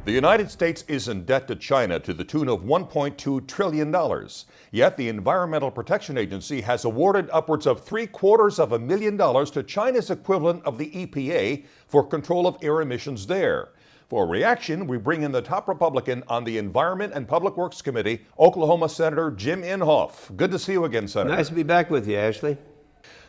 The United States is in debt to China to the tune of $1.2 trillion. Yet the Environmental Protection Agency has awarded upwards of $750,000 to China's equivalent of the EPA for control of air emissions there. For a reaction, we bring in the top Republican on the Environment and Public Works Committee, Oklahoma Senator Jim Inhofe. Good to see you again, Senator. Nice to be back with you, Ashley.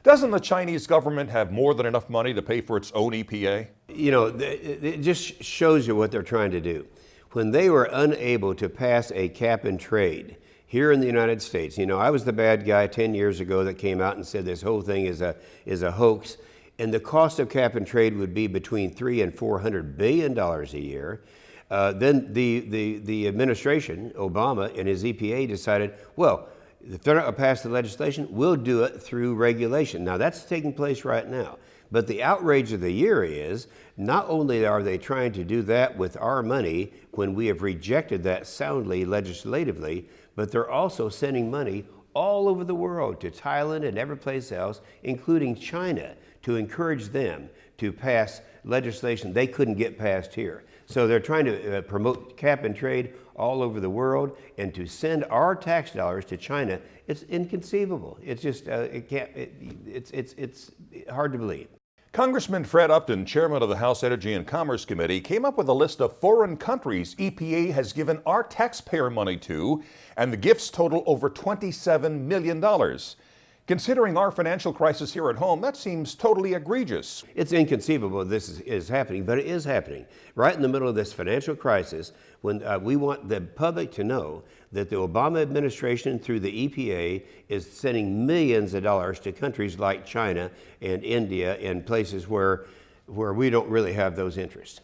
Doesn't the Chinese government have more than enough money to pay for its own EPA? You know, it just shows you what they're trying to do. When they were unable to pass a cap and trade here in the United States, you know, I was the bad guy 10 years ago that came out and said this whole thing is a hoax, and the cost of cap and trade would be between $300 and $400 billion a year. Then the administration, Obama and his EPA, decided, well, if they're not going to pass the legislation, we'll do it through regulation. Now, that's taking place right now. But the outrage of the year is, not only are they trying to do that with our money when we have rejected that soundly legislatively, but they're also sending money all over the world to Thailand and every place else, including China, to encourage them to pass legislation they couldn't get passed here. So they're trying to promote cap and trade all over the world, and to send our tax dollars to China, it's inconceivable. It's just, it's hard to believe. Congressman Fred Upton, chairman of the House Energy and Commerce Committee, came up with a list of foreign countries EPA has given our taxpayer money to, and the gifts total over $27 million. Considering our financial crisis here at home, that seems totally egregious. It's inconceivable this is happening, but it is happening. Right in the middle of this financial crisis, when we want the public to know that the Obama administration through the EPA is sending millions of dollars to countries like China and India and places where we don't really have those interests.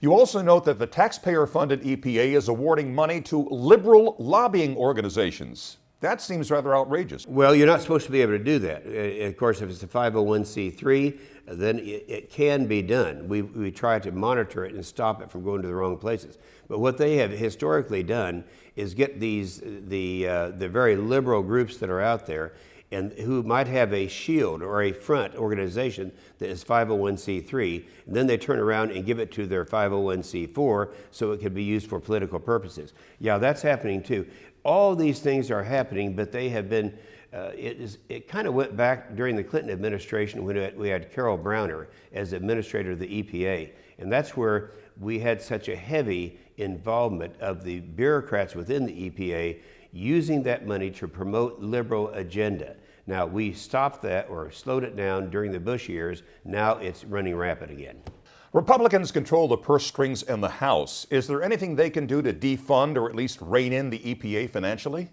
You also note that the taxpayer-funded EPA is awarding money to liberal lobbying organizations. That seems rather outrageous. Well, you're not supposed to be able to do that. Of course, if it's a 501c3, then it can be done. We try to monitor it and stop it from going to the wrong places. But what they have historically done is get the very liberal groups that are out there and who might have a shield or a front organization that is 501c3, and then they turn around and give it to their 501c4 so it can be used for political purposes. Yeah, that's happening too. All these things are happening, but they have been, it kind of went back during the Clinton administration when we had Carol Browner as administrator of the EPA. And that's where we had such a heavy involvement of the bureaucrats within the EPA using that money to promote liberal agenda. Now, we stopped that or slowed it down during the Bush years. Now it's running rapid again. Republicans control the purse strings in the House. Is there anything they can do to defund or at least rein in the EPA financially?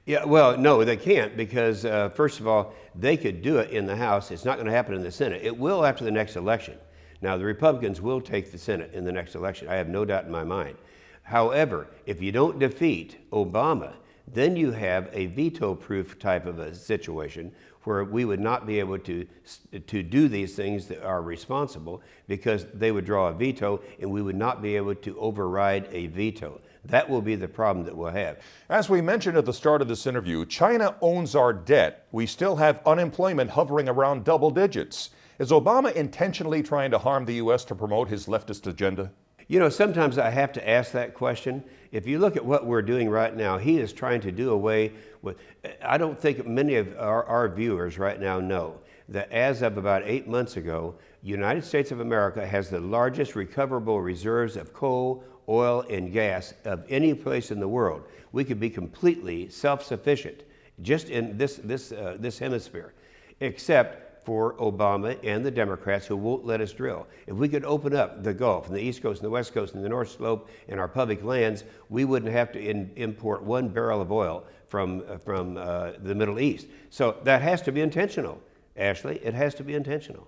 Yeah, well, no, they can't because, first of all, they could do it in the House. It's not going to happen in the Senate. It will after the next election. Now, the Republicans will take the Senate in the next election. I have no doubt in my mind. However, if you don't defeat Obama, then you have a veto-proof type of a situation where we would not be able to do these things that are responsible because they would draw a veto and we would not be able to override a veto. That will be the problem that we'll have. As we mentioned at the start of this interview, China owns our debt. We still have unemployment hovering around double digits. Is Obama intentionally trying to harm the U.S. to promote his leftist agenda? You know, sometimes I have to ask that question. If you look at what we're doing right now, he is trying to do away with, I don't think many of our viewers right now know that as of about 8 months ago, United States of America has the largest recoverable reserves of coal, oil, and gas of any place in the world. We could be completely self-sufficient just in this hemisphere, except for Obama and the Democrats who won't let us drill. If we could open up the Gulf and the East Coast and the West Coast and the North Slope and our public lands, we wouldn't have to import 1 barrel of oil from the Middle East. So that has to be intentional, Ashley. It has to be intentional.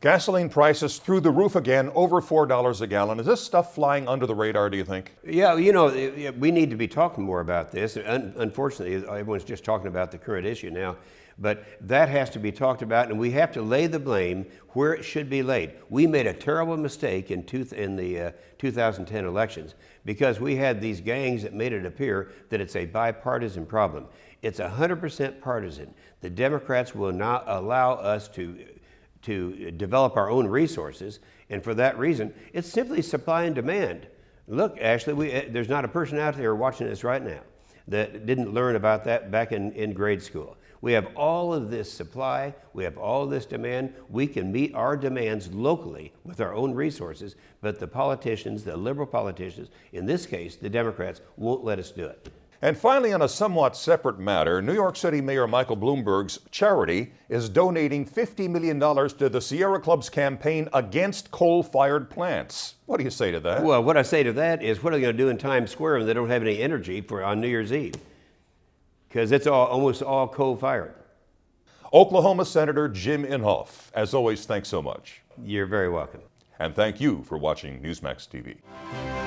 Gasoline prices through the roof again, over $4 a gallon. Is this stuff flying under the radar, do you think? Yeah, you know, we need to be talking more about this. Unfortunately, everyone's just talking about the current issue now. But that has to be talked about, and we have to lay the blame where it should be laid. We made a terrible mistake in the 2010 elections because we had these gangs that made it appear that it's a bipartisan problem. It's 100% partisan. The Democrats will not allow us to develop our own resources, and for that reason, it's simply supply and demand. Look, Ashley, there's not a person out there watching this right now that didn't learn about that back in grade school. We have all of this supply, we have all of this demand. We can meet our demands locally with our own resources, but the politicians, the liberal politicians, in this case, the Democrats, won't let us do it. And finally, on a somewhat separate matter, New York City Mayor Michael Bloomberg's charity is donating $50 million to the Sierra Club's campaign against coal-fired plants. What do you say to that? Well, what I say to that is, what are they going to do in Times Square when they don't have any energy on New Year's Eve? Because it's almost all coal-fired. Oklahoma Senator Jim Inhofe, as always, thanks so much. You're very welcome. And thank you for watching Newsmax TV.